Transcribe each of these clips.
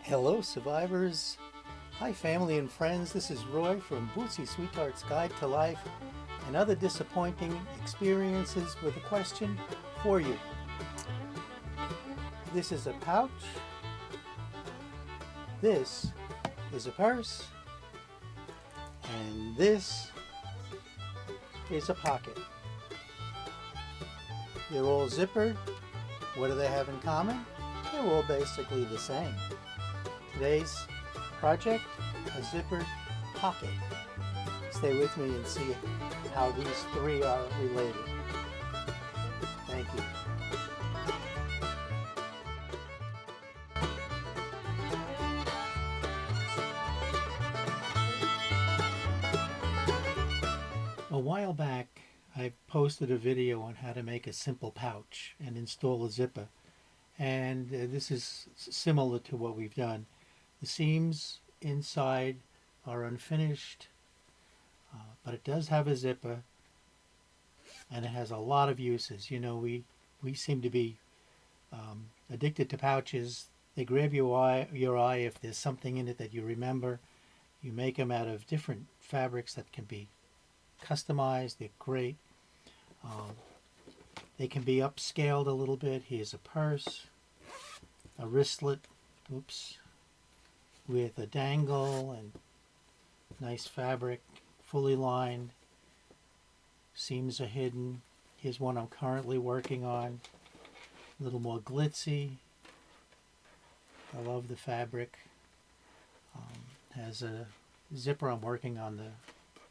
Hello survivors! Hi family and friends, this is Roy from Bootsy Sweetheart's Guide to Life and Other Disappointing Experiences with a question for you. This is a pouch, this is a purse, and this is a pocket. They're all zippered. What do they have in common? They're all basically the same. Today's project, a zippered pocket. Stay with me and see how these three are related. Thank you. A while back, I posted a video on how to make a simple pouch and install a zipper. And this is similar to what we've done. The seams inside are unfinished, but it does have a zipper, and it has a lot of uses. You know, we seem to be addicted to pouches. They grab your eye if there's something in it that you remember. You make them out of different fabrics that can be customized. They're great. They can be upscaled a little bit. Here's a purse, a wristlet, with a dangle and nice fabric, fully lined. Seams are hidden. Here's one I'm currently working on. A little more glitzy. I love the fabric. Has a zipper. I'm working on the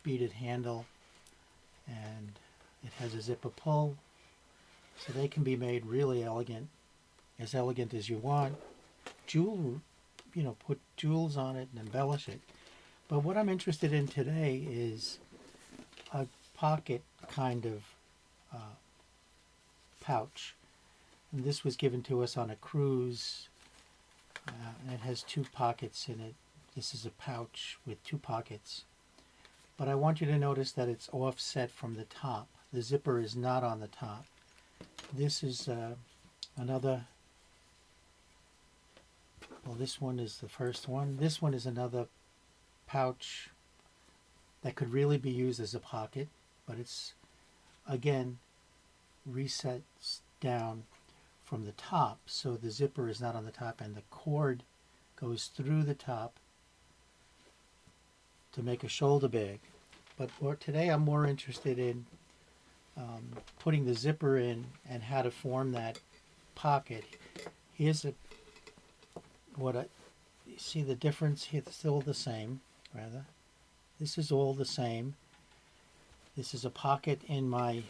beaded handle, and it has a zipper pull. So they can be made really elegant as you want. Put jewels on it and embellish it. But what I'm interested in today is a pocket kind of pouch. And this was given to us on a cruise. And it has two pockets in it. This is a pouch with two pockets. But I want you to notice that it's offset from the top. The zipper is not on the top. This is this one is the first one. This one is another pouch that could really be used as a pocket, but it's, again, resets down from the top, so the zipper is not on the top, and the cord goes through the top to make a shoulder bag. But today I'm more interested in putting the zipper in and how to form that pocket. Here's you see the difference here. It's still the same, rather. This is all the same. This is a pocket in my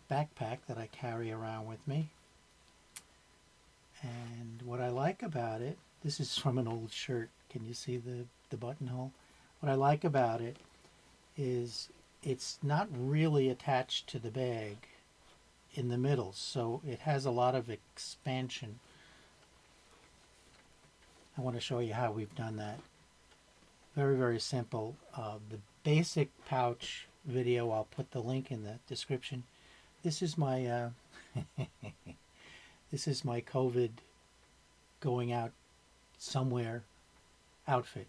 backpack that I carry around with me. And what I like about it, this is from an old shirt. Can you see the buttonhole? What I like about it is it's not really attached to the bag in the middle, so it has a lot of expansion. I want to show you how we've done that. Very, very simple. The basic pouch video, I'll put the link in the description. This is my this is my COVID going out somewhere outfit.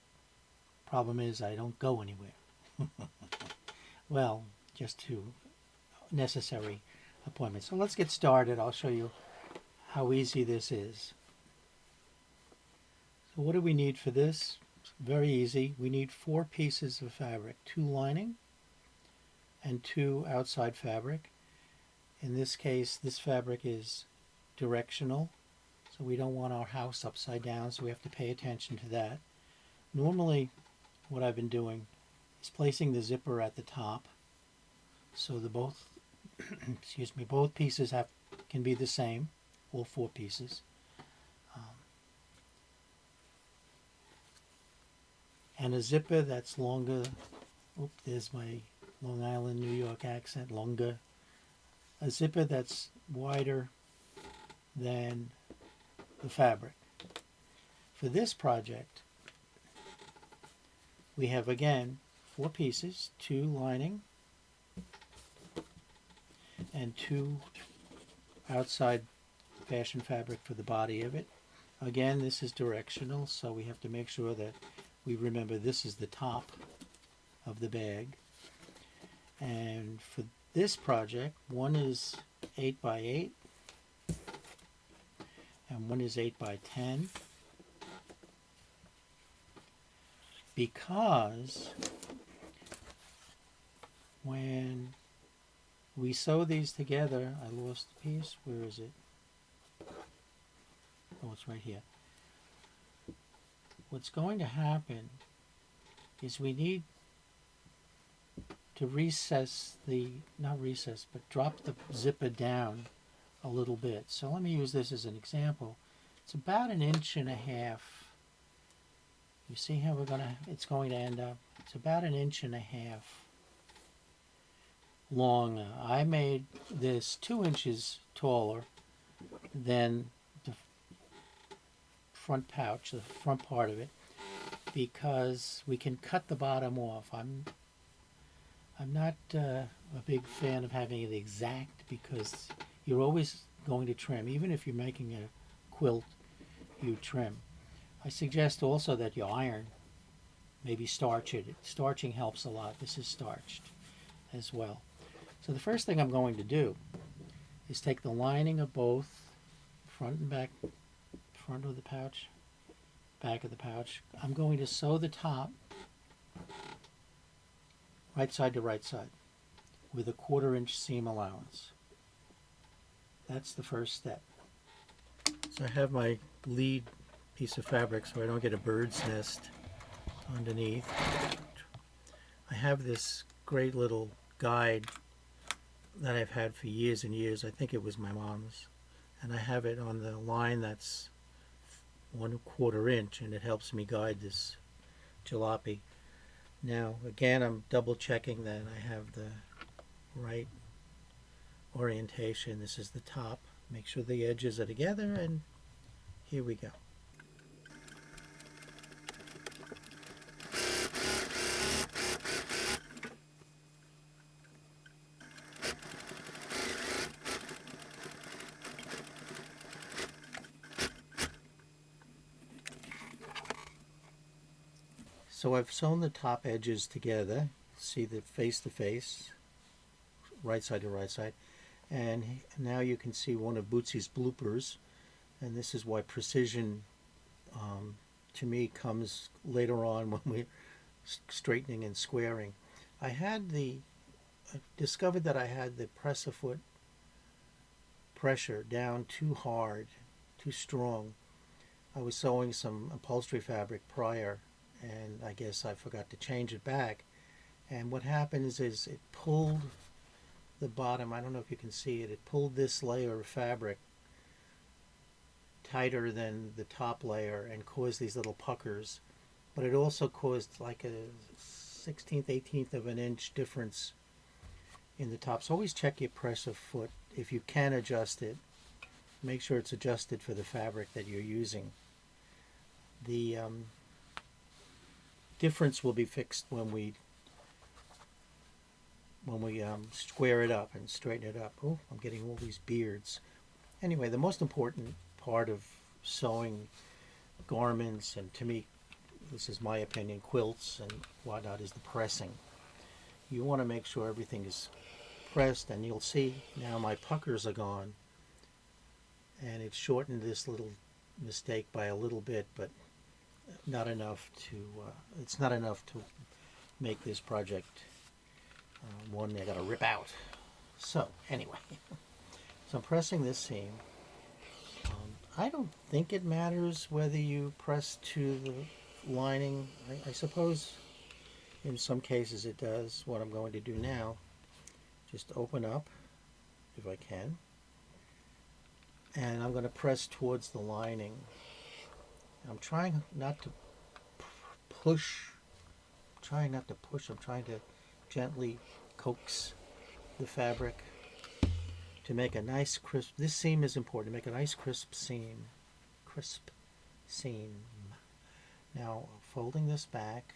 Problem is I don't go anywhere. Well, just to necessary appointments. So let's get started. I'll show you how easy this is. So what do we need for this? It's very easy. We need 4 pieces of fabric, 2 lining and 2 outside fabric. In this case, this fabric is directional, so we don't want our house upside down, so we have to pay attention to that. Normally, what I've been doing is placing the zipper at the top, so the both both pieces can be the same, all 4 pieces. And a zipper that's longer. There's my Long Island, New York accent, longer. A zipper that's wider than the fabric. For this project, we have, again, 4 pieces, 2 lining and 2 outside fashion fabric for the body of it. Again, this is directional, so we have to make sure that we remember this is the top of the bag. And for this project, one is 8 by 8 and one is 8 by 10, because when we sew these together, I lost a piece. Where is it? Oh, it's right here. What's going to happen is we need to drop the zipper down a little bit. So let me use this as an example. It's about 1.5 inches. You see how it's going to end up? It's about 1.5 inches long. I made this 2 inches taller than the front pouch, the front part of it, because we can cut the bottom off. I'm not a big fan of having it exact, because you're always going to trim. Even if you're making a quilt, you trim. I suggest also that you iron, maybe starch it. Starching helps a lot. This is starched as well. So the first thing I'm going to do is take the lining of both front and back, front of the pouch, back of the pouch. I'm going to sew the top right side to right side with a 1/4 inch seam allowance. That's the first step. So I have my lead piece of fabric so I don't get a bird's nest underneath. I have this great little guide that I've had for years and years. I think it was my mom's, and I have it on the line that's 1/4 inch, and it helps me guide this jalopy. Now again, I'm double checking that I have the right orientation. This is the top. Make sure the edges are together, and here we go. So I've sewn the top edges together. See the face to face, right side to right side. And now you can see one of Bootsy's bloopers. And this is why precision to me comes later on when we're straightening and squaring. I discovered that I had the press-a-foot pressure down too hard, too strong. I was sewing some upholstery fabric prior, and I guess I forgot to change it back. And what happens is it pulled the bottom, I don't know if you can see it, it pulled this layer of fabric tighter than the top layer and caused these little puckers. But it also caused like a 1/16, 1/18 of an inch difference in the top. So always check your press of foot. If you can adjust it, make sure it's adjusted for the fabric that you're using. The difference will be fixed when we square it up and straighten it up. Oh, I'm getting all these beards. Anyway, the most important part of sewing garments, and to me, this is my opinion, quilts and whatnot, is the pressing. You want to make sure everything is pressed, and you'll see now my puckers are gone, and it shortened this little mistake by a little bit, but not enough to it's not enough to make this project one I gotta rip out. So anyway, so I'm pressing this seam. I don't think it matters whether you press to the lining. I suppose in some cases it does. What I'm going to do now, just open up if I can, and I'm going to press towards the lining. I'm trying not to push. I'm trying to gently coax the fabric to make a nice crisp. This seam is important, to make a nice crisp seam. Now folding this back,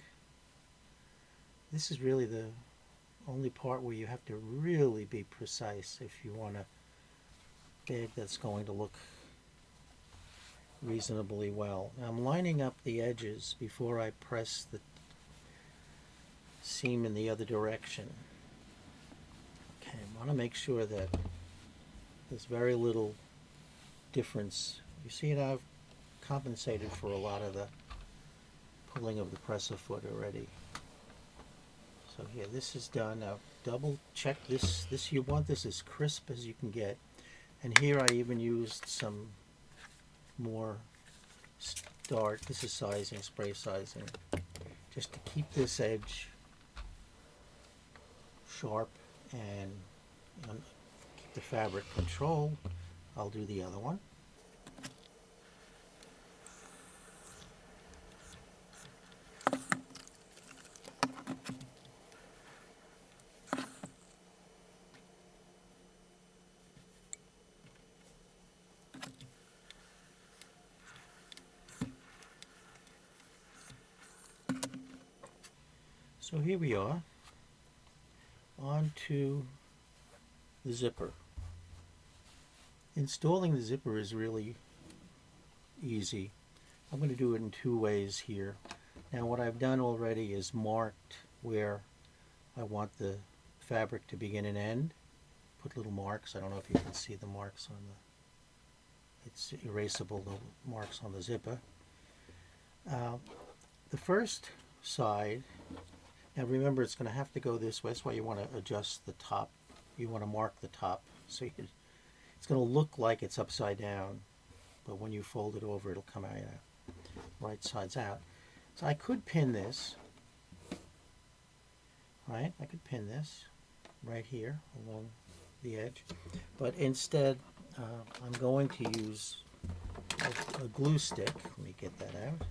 this is really the only part where you have to really be precise if you want a bag that's going to look reasonably well. Now I'm lining up the edges before I press the seam in the other direction. Okay, I want to make sure that there's very little difference. You see it, I've compensated for a lot of the pulling of the presser foot already. So here, this is done. Now double check this. You want this as crisp as you can get. And here I even used some more start. This is sizing, spray sizing, just to keep this edge sharp and keep the fabric controlled. I'll do the other one. So here we are, on to the zipper. Installing the zipper is really easy. I'm going to do it in two ways here. Now what I've done already is marked where I want the fabric to begin and end. Put little marks. I don't know if you can see the marks on the, it's erasable, the marks on the zipper. The first side, now remember it's going to have to go this way. That's why you want to adjust the top. You want to mark the top. So it's going to look like it's upside down, but when you fold it over, it'll come out right sides out. So I could pin this, right? I could pin this right here along the edge, but instead I'm going to use a glue stick. Let me get that out.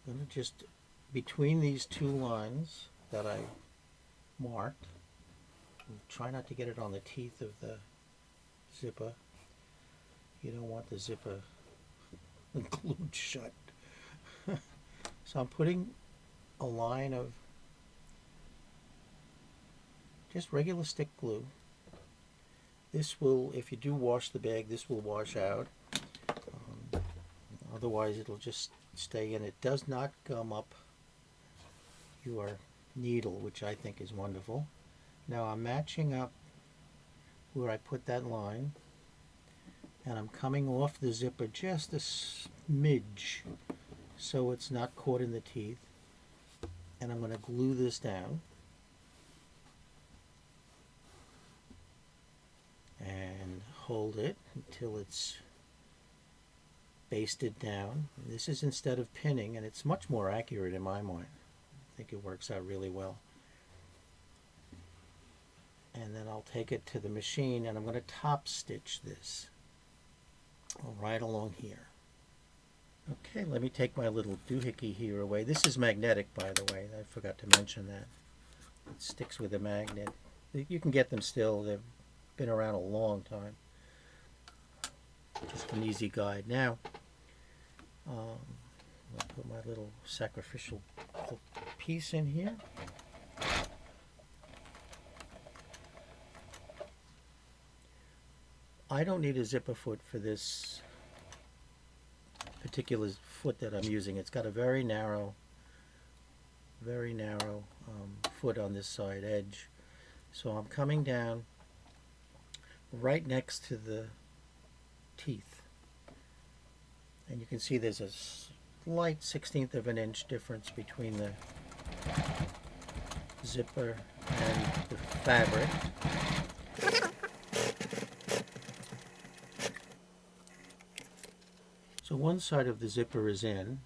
I'm going to just, between these two lines that I marked, try not to get it on the teeth of the zipper. You don't want the zipper glued shut. So I'm putting a line of just regular stick glue. This will, if you do wash the bag, this will wash out. Otherwise it'll just stay in. It does not gum up your needle, which I think is wonderful. Now I'm matching up where I put that line, and I'm coming off the zipper just a smidge so it's not caught in the teeth, and I'm going to glue this down and hold it until it's basted down. This is instead of pinning, and it's much more accurate in my mind. I think it works out really well. And then I'll take it to the machine, and I'm going to top stitch this right along here. Okay, let me take my little doohickey here away. This is magnetic, by the way. I forgot to mention that. It sticks with a magnet. You can get them still. They've been around a long time. Just an easy guide. Now, I'll put my little sacrificial piece in here. I don't need a zipper foot for this particular foot that I'm using. It's got a very narrow foot on this side edge. So I'm coming down right next to the teeth. And you can see there's a slight 1/16 of an inch difference between the zipper and the fabric. So one side of the zipper is in.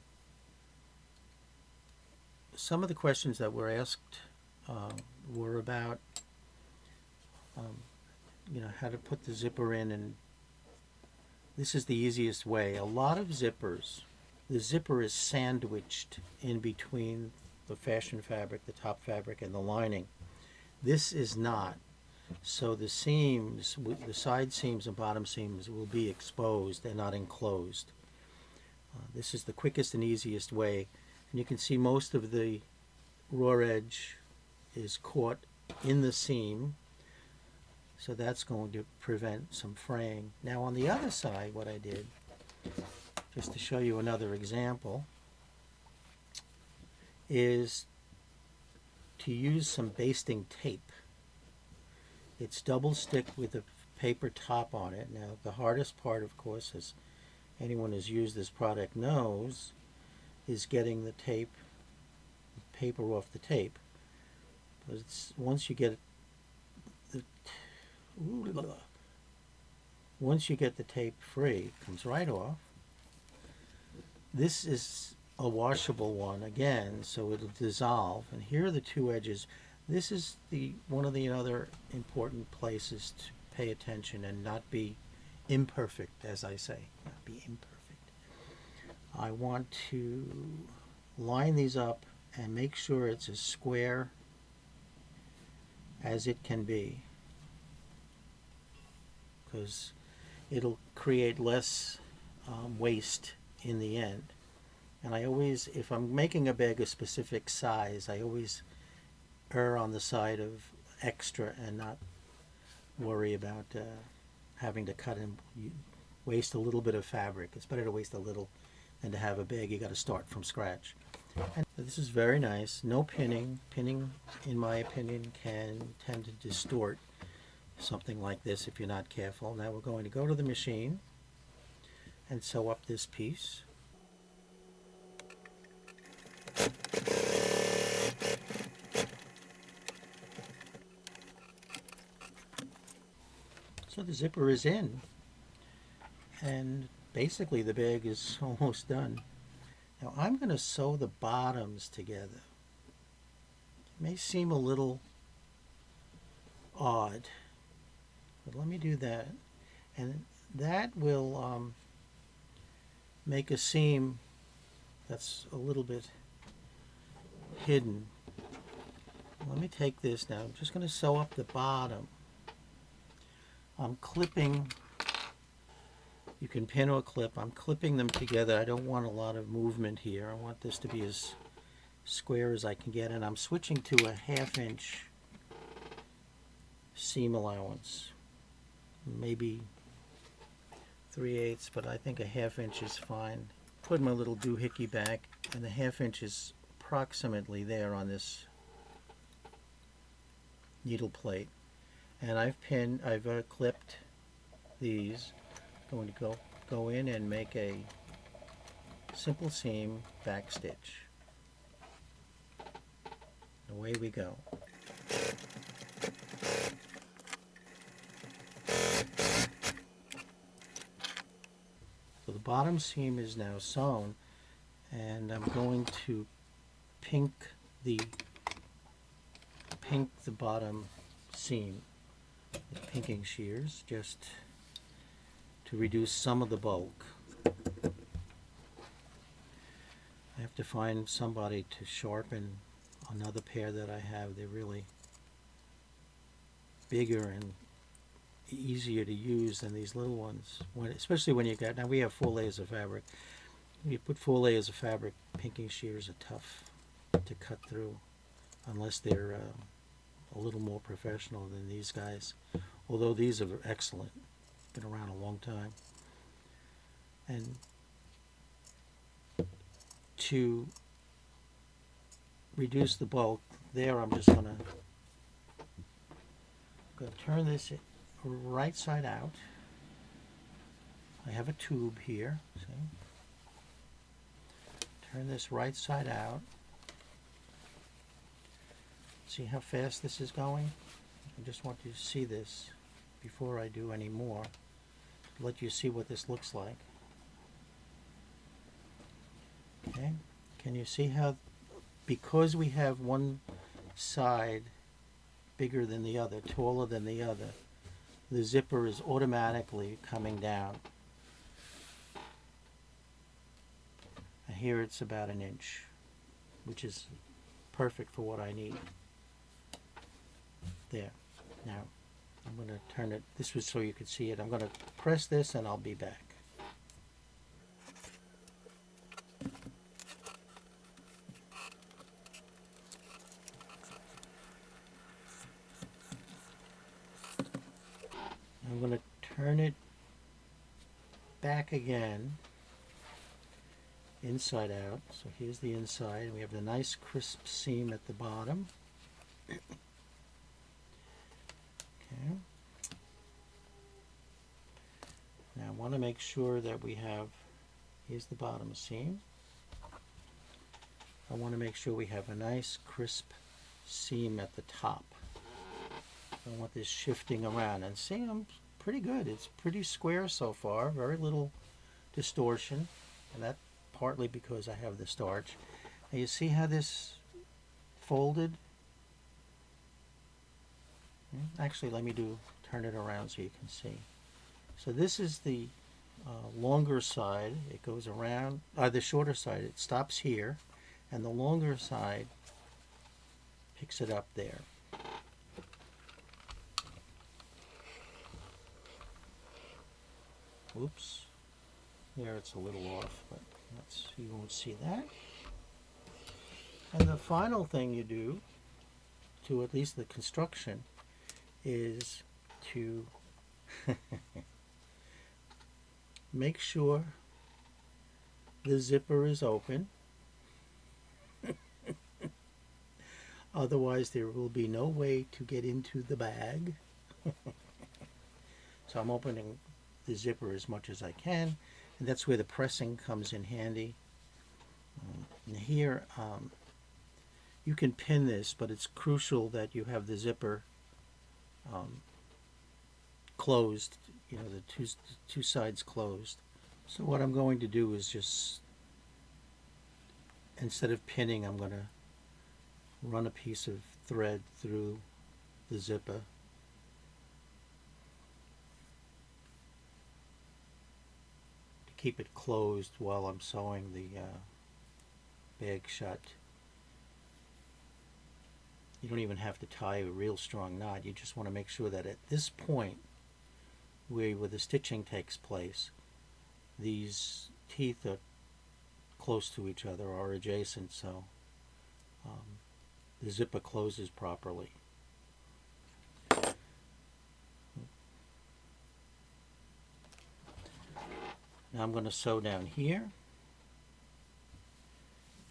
Some of the questions that were asked were about how to put the zipper in, and this is the easiest way. A lot of zippers, the zipper is sandwiched in between the fashion fabric, the top fabric, and the lining. This is not. So the seams, the side seams and bottom seams will be exposed and not enclosed. This is the quickest and easiest way. And you can see most of the raw edge is caught in the seam. So that's going to prevent some fraying. Now on the other side, what I did, just to show you another example, is to use some basting tape. It's double stick with a paper top on it. Now the hardest part, of course, as anyone who's used this product knows, is getting the paper off the tape. But it's, once you get the tape free, it comes right off. This is a washable one again, so it'll dissolve. And here are the two edges. This is one of the other important places to pay attention and not be imperfect, as I say, not be imperfect. I want to line these up and make sure it's as square as it can be, because it'll create less waste in the end. And I always, if I'm making a bag a specific size, I always err on the side of extra and not worry about having to cut and waste a little bit of fabric. It's better to waste a little than to have a bag you got to start from scratch. And this is very nice. No pinning. Pinning, in my opinion, can tend to distort something like this if you're not careful. Now we're going to go to the machine and sew up this piece. So the zipper is in, and basically the bag is almost done. Now I'm going to sew the bottoms together. It may seem a little odd, but let me do that. And that will make a seam that's a little bit hidden. Let me take this now. I'm just going to sew up the bottom. I'm clipping, you can pin or clip, I'm clipping them together. I don't want a lot of movement here. I want this to be as square as I can get, and I'm switching to a 1/2 inch seam allowance. Maybe 3/8, but I think a 1/2 inch is fine. Put my little doohickey back, and the 1/2 inch is approximately there on this needle plate. And I've clipped these. I'm going to go in and make a simple seam back stitch. Away we go. So the bottom seam is now sewn, and I'm going to pink the bottom seam with pinking shears, just to reduce some of the bulk. I have to find somebody to sharpen another pair that I have. They're really bigger and easier to use than these little ones, especially when you got, now we have 4 layers of fabric. When you put 4 layers of fabric, pinking shears are tough to cut through, unless they're a little more professional than these guys, although these are excellent, been around a long time. And to reduce the bulk there, I'm just going to turn this right side out. I have a tube here, see? Turn this right side out. See how fast this is going? I just want you to see this before I do any more. Let you see what this looks like. Okay, can you see how, because we have one side bigger than the other, taller than the other, the zipper is automatically coming down. And here it's about 1 inch, which is perfect for what I need. There. Now I'm going to turn it, this was so you could see it. I'm going to press this and I'll be back. going to turn it back again, inside out. So here's the inside. We have the nice crisp seam at the bottom. Okay. Now I want to make sure that we have, here's the bottom seam. I want to make sure we have a nice crisp seam at the top. I want this shifting around, and see, I'm pretty good. It's pretty square so far, very little distortion, and that partly because I have the starch. Now you see how this folded? Actually, let me turn it around so you can see. So this is the longer side. It goes around, the shorter side, it stops here, and the longer side picks it up there. Oops, there it's a little off, but you won't see that. And the final thing you do, to at least the construction, is to make sure the zipper is open. Otherwise there will be no way to get into the bag. So I'm opening the zipper as much as I can, and that's where the pressing comes in handy. And here you can pin this, but it's crucial that you have the zipper closed, you know, the two sides closed. So what I'm going to do is just, instead of pinning, I'm going to run a piece of thread through the zipper. Keep it closed while I'm sewing the bag shut. You don't even have to tie a real strong knot. You just want to make sure that at this point where the stitching takes place, these teeth are close to each other or adjacent, so the zipper closes properly. Now I'm going to sew down here,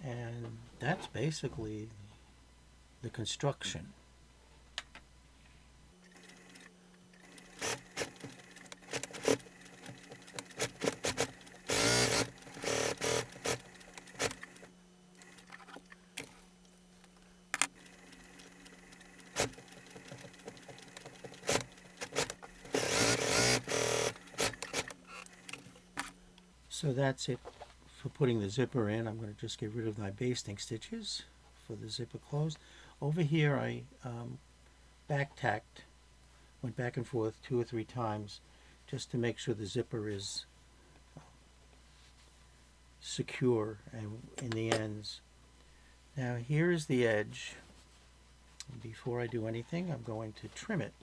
and that's basically the construction. So that's it for putting the zipper in. I'm going to just get rid of my basting stitches for the zipper closed. Over here I back tacked, went back and forth 2 or 3 times just to make sure the zipper is secure and in the ends. Now here is the edge. Before I do anything, I'm going to trim it.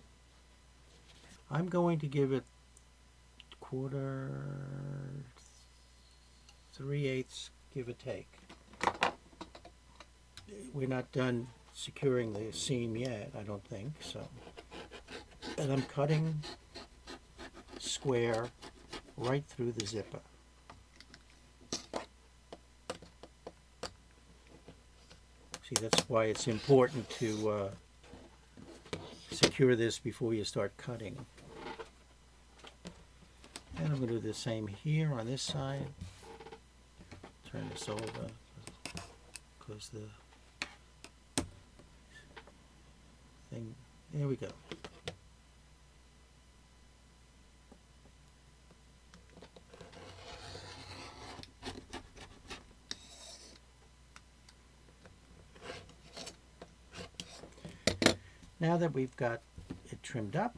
I'm going to give it 1/4, 3/8, give or take. We're not done securing the seam yet, I don't think, so. And I'm cutting square right through the zipper. See, that's why it's important to secure this before you start cutting. And I'm going to do the same here on this side. Turn this over because the thing, there we go. Now that we've got it trimmed up,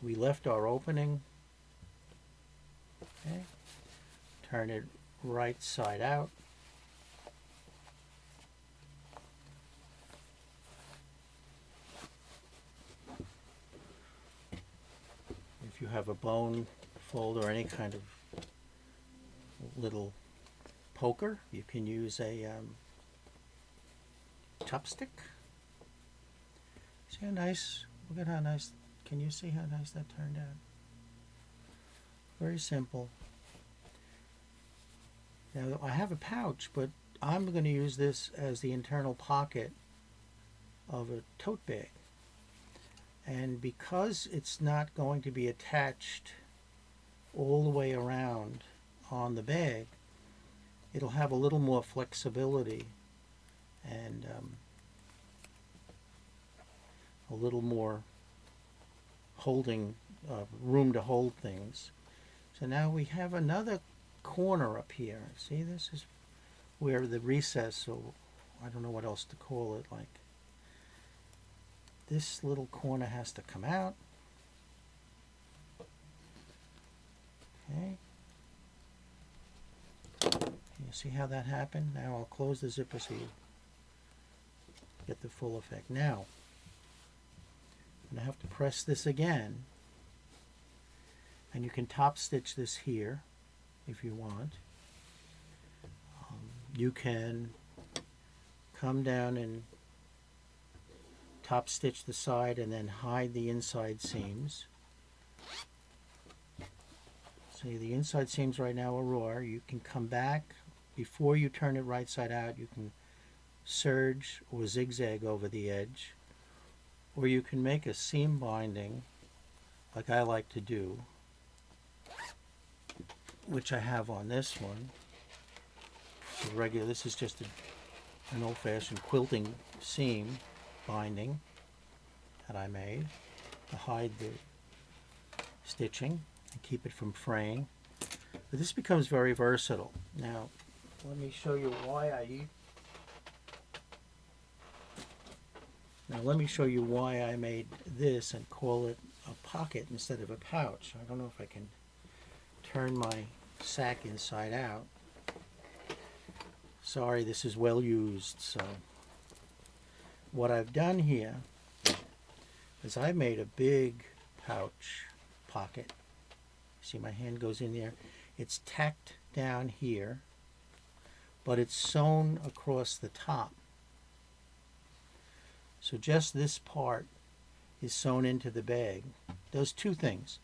we left our opening. Okay. Turn it right side out. If you have a bone fold or any kind of little poker, you can use a chopstick. See how nice, look at how nice, can you see how nice that turned out? Very simple. Now I have a pouch, but I'm going to use this as the internal pocket of a tote bag. And because it's not going to be attached all the way around on the bag, it'll have a little more flexibility and a little more holding room to hold things. So now we have another corner up here. See, this is where the recess, or I don't know what else to call it, like this little corner has to come out. Okay. You see how that happened? Now I'll close the zipper so you get the full effect. Now, I'm going to have to press this again, and you can top stitch this here if you want. You can come down and top stitch the side and then hide the inside seams. See, the inside seams right now are raw. You can come back before you turn it right side out. You can serge or zigzag over the edge, or you can make a seam binding like I like to do, which I have on this one. It's regular. This is just an old-fashioned quilting seam binding that I made to hide the stitching and keep it from fraying. But this becomes very versatile. Now, let me show you why I made this and call it a pocket instead of a pouch. I don't know if I can turn my sack inside out. Sorry, this is well used. So what I've done here is I made a big pouch pocket. See, my hand goes in there. It's tacked down here, but it's sewn across the top. So just this part is sewn into the bag. Does two things.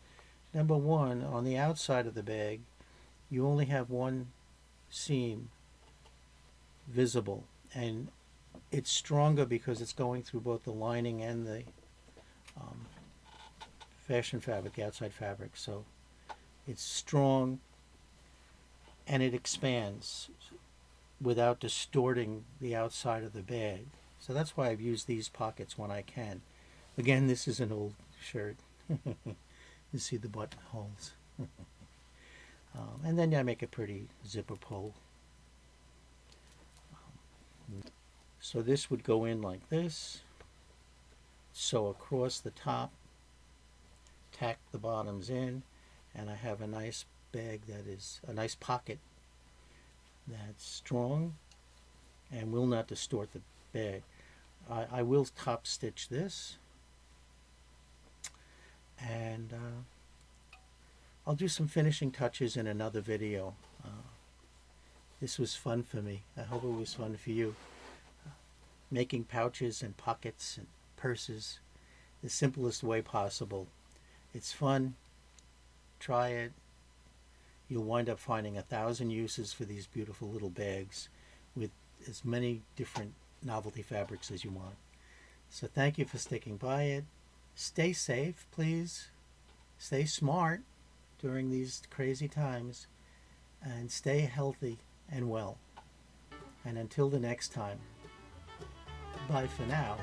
Number one, on the outside of the bag, you only have one seam visible, and it's stronger because it's going through both the lining and the fashion fabric, the outside fabric. So it's strong and it expands without distorting the outside of the bag. So that's why I've used these pockets when I can. Again, this is an old shirt. You see the buttonholes. And then I make a pretty zipper pull. So this would go in like this, sew across the top, tack the bottoms in, and I have a nice bag that is a nice pocket that's strong and will not distort the bag. I will top stitch this, and I'll do some finishing touches in another video. This was fun for me. I hope it was fun for you. Making pouches and pockets and purses the simplest way possible. It's fun. Try it. You'll wind up finding 1,000 uses for these beautiful little bags with as many different novelty fabrics as you want. So thank you for sticking by it. Stay safe, please. Stay smart during these crazy times, and stay healthy and well. And until the next time, bye for now.